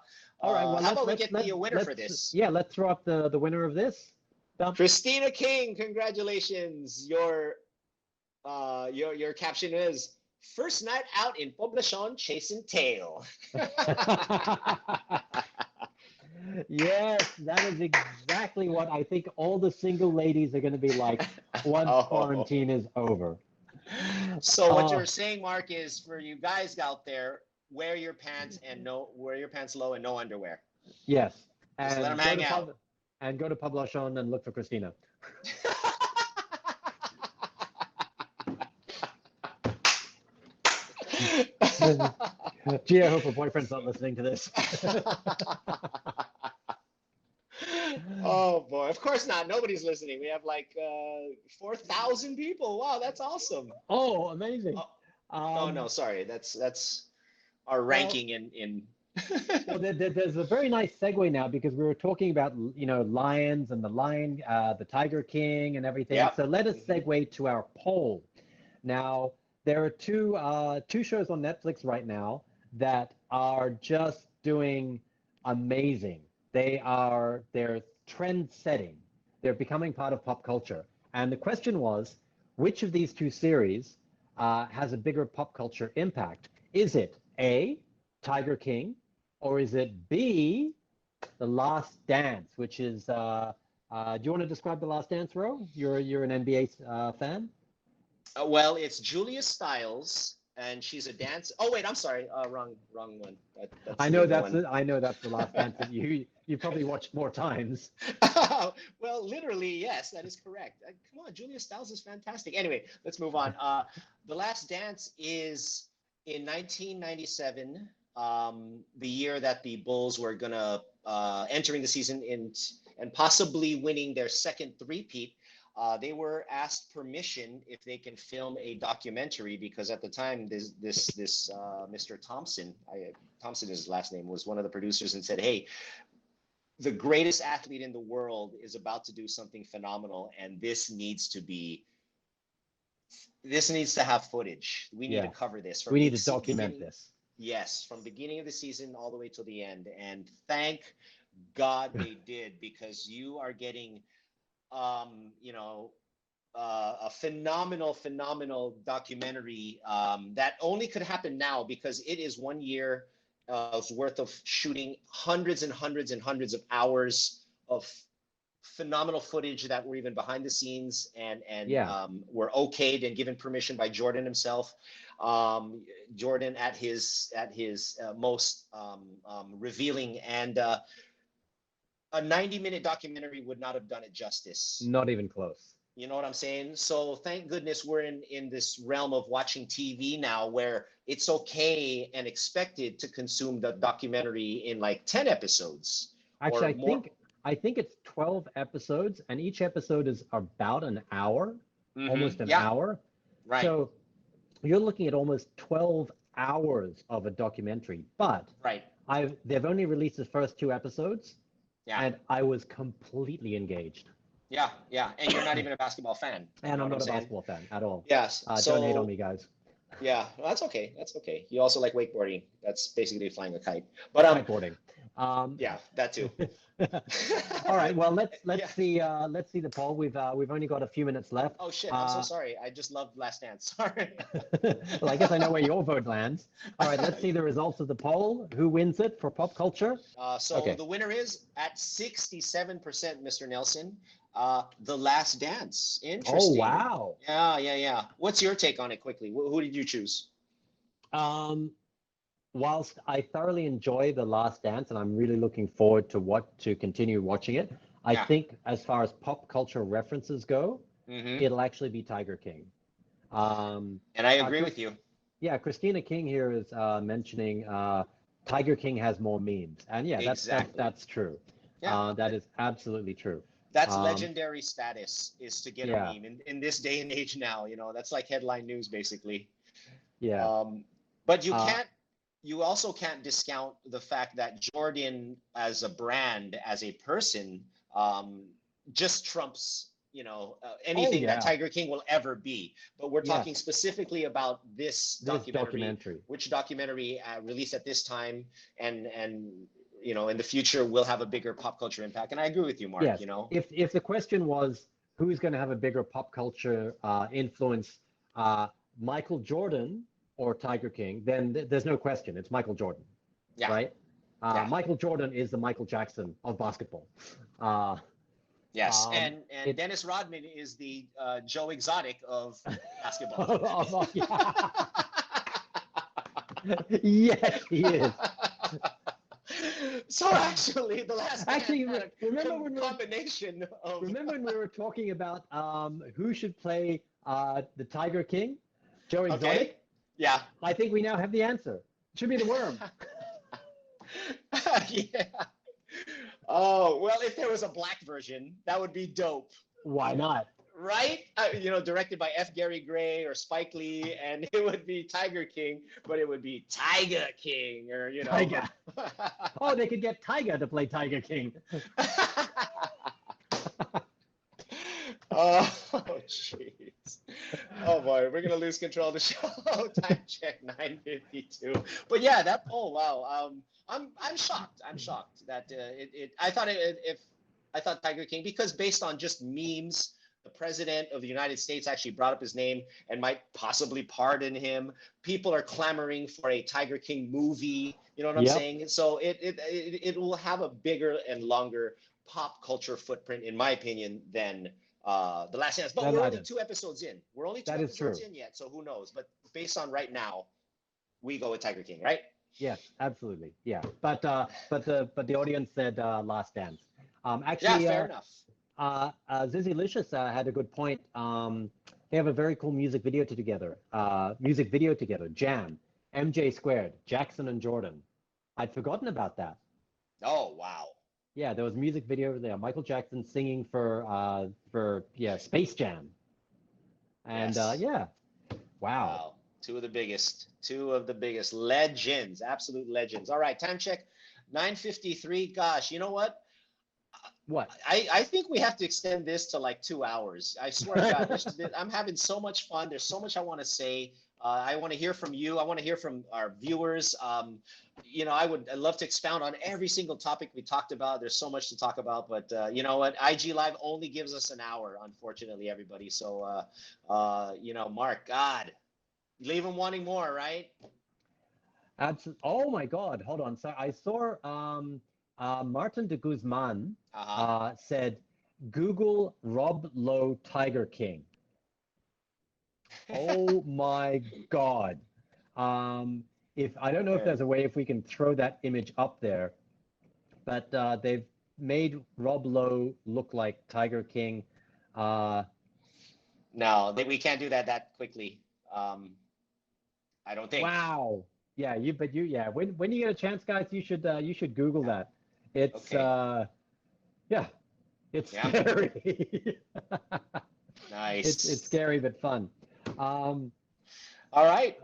right, well how about we get the winner for let's this? yeah, let's throw up the winner of this. Dump. Christina King, congratulations. Your caption is first night out in Poblacion chasing tail. Yes, that is exactly what I think all the single ladies are going to be like once Oh. quarantine is over. So what Uh, you're saying, Mark, is for you guys out there, wear your pants low and no underwear. yes, Just let them and hang out. go to Poblacion and look for Christina. Gee, I hope her boyfriend's not listening to this. Oh boy, of course not. Nobody's listening. We have like 4,000 people. Wow, that's awesome. Oh, amazing. Oh, oh no, sorry. That's our Well, ranking in. well, there's a very nice segue now because we were talking about, lions and the Tiger King and everything. Yep. So let us Mhm. segue to our poll. Now, there are two shows on Netflix right now that are just doing amazing. They're trend setting. They're becoming part of pop culture. And the question was, which of these two series has a bigger pop culture impact? Is it A, Tiger King, or is it B, The Last Dance, which is, do you want to describe The Last Dance, Ro? You're an NBA fan? Well, it's Julia Stiles, and she's a dance. Oh wait, I'm sorry. Wrong one. That's I the know other that's one. I know that's The Last Dance that you probably watched more times. Well, literally, yes, that is correct. Come on, Julia Stiles is fantastic. Anyway, let's move on. The Last Dance is in 1997, the year that the Bulls were gonna entering the season and possibly winning their second three-peat. They were asked permission if they can film a documentary because at the time this Mr. Thompson, Thompson is his last name, was one of the producers and said, "Hey, the greatest athlete in the world is about to do something phenomenal, and this needs to have footage. We need to Yes. cover this from We the need to document beginning." this. Yes, from beginning of the season all the way to the end, and thank God they did because you are getting you know, a phenomenal documentary that only could happen now because it is 1 year worth of shooting, hundreds and hundreds of hours of phenomenal footage that were even behind the scenes and Yeah. were okayed and given permission by Jordan himself. Jordan at his most revealing, and a 90-minute documentary would not have done it justice. Not even close. You know what I'm saying? So thank goodness we're in this realm of watching TV now where it's okay and expected to consume the documentary in like 10 episodes Actually, or more. I think it's 12 episodes, and each episode is about an hour, almost an Yeah, hour. right, So you're looking at almost 12 hours of a documentary, but right. they've only released the first two episodes, Yeah, and I was completely engaged. yeah. And you're not even a basketball fan. You And know I'm what I'm not a saying? basketball fan at all. Yes. Don't hate on So me, guys. yeah, well, that's okay. That's okay. You also like wakeboarding. That's basically flying a kite. But Kiteboarding. yeah, that too. All right. Well, Yeah. let's see the poll. We've only got a few minutes left. Oh shit, I'm so sorry. I just loved Last Dance. Sorry. Well, I guess I know where your vote lands. All right, let's see the results of the poll. Who wins it for pop culture? So Okay. the winner is at 67%, Mr. Nelson. The Last Dance. Oh, Interesting. wow. Yeah. What's your take on it quickly? Who did you choose? Whilst I thoroughly enjoy The Last Dance, and I'm really looking forward to continue watching it, I Yeah. think as far as pop culture references go, it'll actually be Tiger King. And I agree with you. Yeah, Christina King here is mentioning Tiger King has more memes, and yeah, Exactly. that's true. Yeah. That is absolutely true. That's legendary status is to get a Yeah. meme in this day and age now, that's like headline news basically. Yeah. But you also can't discount the fact that Jordan as a brand, as a person, just trumps, anything that yeah. Tiger King will ever be. But we're Yes. talking specifically about this documentary. which documentary released at this time and in the future will have a bigger pop culture impact. And I agree with you, Mark. Yes. If the question was who's going to have a bigger pop culture influence, Michael Jordan or Tiger King, then there's no question. It's Michael Jordan. Yeah. Right? Yeah. Michael Jordan is the Michael Jackson of basketball. Yes, and Dennis Rodman is the Joe Exotic of basketball. Yes, he is. So actually, the last remember when combination of remember when we were talking about who should play the Tiger King, Joe Exotic? Okay. Yeah. I think we now have the answer. It should be the Worm. Yeah. Oh, well, if there was a black version, that would be dope. Why not? Right? Directed by F. Gary Gray or Spike Lee, and it would be Tiger King, but it would be Tiger King, or Tiger. Oh, they could get Tiger to play Tiger King. Oh, jeez. Oh boy, we're gonna lose control of the show. Time check 9:52. But yeah, that poll. Wow. I'm shocked. I'm shocked that I thought Tiger King, because based on just memes the president of the United States actually brought up his name and might possibly pardon him. People are clamoring for a Tiger King movie. You know what I'm Yep. saying? So it will have a bigger and longer pop culture footprint, in my opinion, than The Last Dance. But That, we're I only don't- 2 episodes in. We're only two that is episodes true. in yet, so who knows? But based on right now, we go with Tiger King, right? Yes, absolutely. Yeah. But the audience said Last Dance. Yeah, Actually, fair enough. Zizzy Licious had a good point. They have a very cool music video together. Jam, MJ Squared, Jackson and Jordan. I'd forgotten about that. Oh, wow. Yeah, there was a music video there. Michael Jackson singing for Space Jam. And Yes. yeah, wow. Wow. Two of the biggest legends, absolute legends. All right, time check, 9:53. Gosh, you know what? What? I think we have to extend this to like 2 hours. I swear to God, I'm having so much fun. There's so much I want to say. I want to hear from you. I want to hear from our viewers. I'd love to expound on every single topic we talked about. There's so much to talk about, but you know what? IG Live only gives us an hour, unfortunately, everybody. So, Mark, God, leave them wanting more, right? Oh my God, hold on. So I saw Martin de Guzman said, Google Rob Lowe Tiger King. Oh my God. If I don't know if there's a way if we can throw that image up there, but they've made Rob Lowe look like Tiger King. No, we can't do that quickly. I don't think. Wow. Yeah, when you get a chance, guys, you should Google that. It's Okay. yeah, it's Yeah. scary. Nice. It's scary but fun. All right.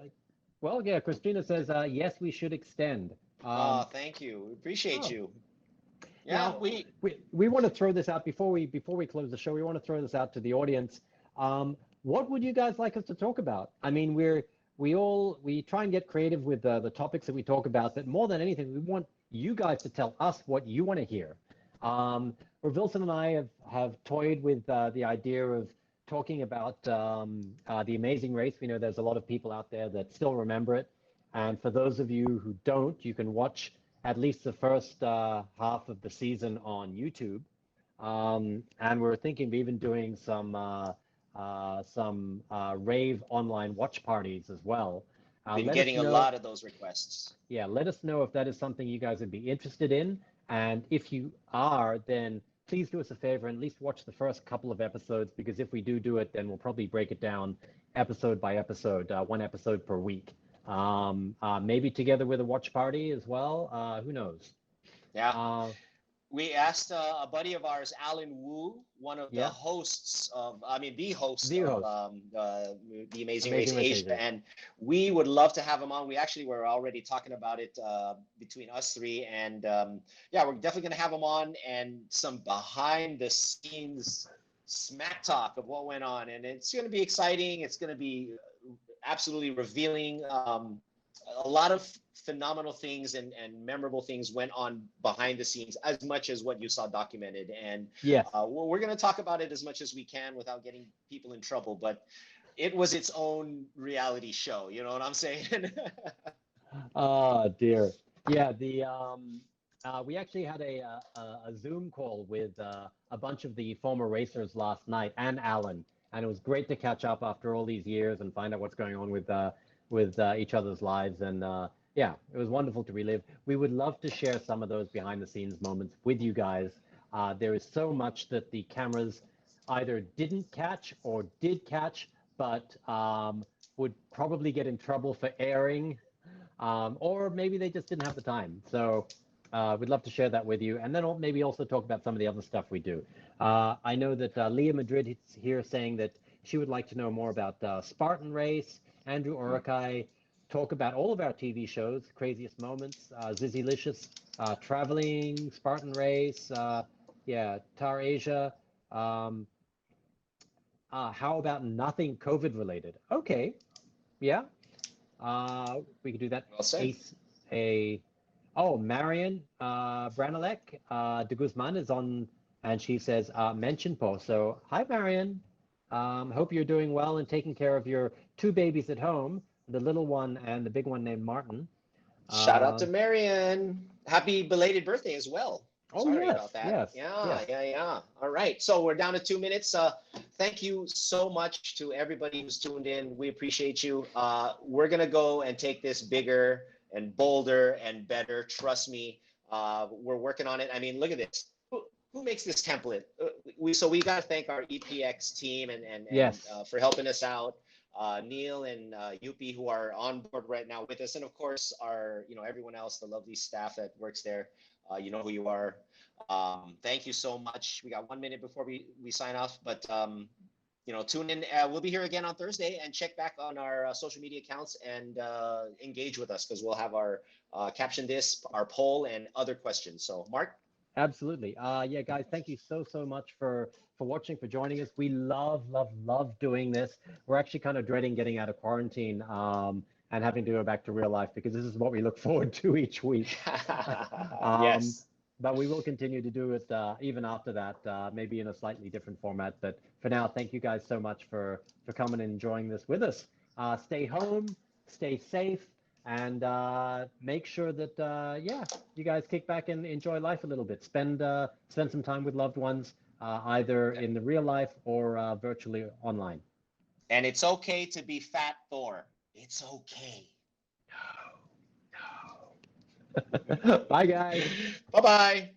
Well, yeah, Christina says yes, we should extend. Thank you. We appreciate Oh, you. Yeah, now we want to throw this out before we close the show. We want to throw this out to the audience. What would you guys like us to talk about? I mean, we try and get creative with the topics that we talk about, but more than anything, we want you guys to tell us what you want to hear. Wilson and I have toyed with the idea of talking about The Amazing Race. We know there's a lot of people out there that still remember it. And for those of you who don't, you can watch at least the first half of the season on YouTube. And we're thinking of even doing some rave online watch parties as well. been Let us getting a know. lot of those requests. Yeah, let us know if that is something you guys would be interested in. And if you are, then please do us a favor and at least watch the first couple of episodes, because if we do it, then we'll probably break it down episode by episode, one episode per week. Maybe together with a watch party as well. Who knows? Yeah. We asked a buddy of ours, Alan Wu, one of the Yeah, hosts the host the of host, the Amazing Race Amazing Race Asia, Asia. and we would love to have him on. We actually were already talking about it between us three, and yeah, we're definitely going to have him on and some behind the scenes smack talk of what went on, and it's going to be exciting. It's going to be absolutely revealing. A lot of phenomenal things and memorable things went on behind the scenes, as much as what you saw documented. And Yes. we're going to talk about it as much as we can without getting people in trouble. But it was its own reality show. You know what I'm saying? Oh dear. Yeah, we actually had a Zoom call with a bunch of the former racers last night and Alan, and it was great to catch up after all these years and find out what's going on with each other's lives. And yeah, it was wonderful to relive. We would love to share some of those behind the scenes moments with you guys. There is so much that the cameras either didn't catch or did catch, but would probably get in trouble for airing, or maybe they just didn't have the time. So we'd love to share that with you, and then maybe also talk about some of the other stuff we do. I know that Leah Madrid is here saying that she would like to know more about Spartan Race. Andrew Orakai, talk about all of our TV shows, Craziest Moments, Zizzy Licious, Traveling, Spartan Race, yeah, Tar Asia. How about nothing COVID related? Okay, yeah, we could do that. Well said. Marion Branilek de Guzman is on, and she says, mention post. So, hi, Marion. Hope you're doing well and taking care of your two babies at home, the little one and the big one named Martin. Shout out Uh, to Marion. Happy belated birthday as well. oh, Sorry about yes, that. yes, Yeah, yes. yeah, yeah. All right. So we're down to 2 minutes. Thank you so much to everybody who's tuned in. We appreciate you. We're going to go and take this bigger and bolder and better. Trust me. We're working on it. I mean, look at this. Who makes this template? We got to thank our EPX team and Yes, for helping us out. Neil and Yupi who are on board right now with us, and of course our everyone else, the lovely staff that works there. You know who you are. Thank you so much. We got 1 minute before we sign off, but tune in. We'll be here again on Thursday, and check back on our social media accounts and engage with us, because we'll have our caption this, our poll, and other questions. So Mark. absolutely. Yeah, guys, thank you so much for watching, for joining us. We love doing this. We're actually kind of dreading getting out of quarantine and having to go back to real life, because this is what we look forward to each week. Um, Yes. but we will continue to do it even after that, maybe in a slightly different format. But for now, thank you guys so much for coming and enjoying this with us. Stay home, stay safe, and make sure that yeah, you guys kick back and enjoy life a little bit. Spend some time with loved ones, either in the real life or virtually online. And it's okay to be fat, Thor. It's okay. Bye, guys. Bye bye.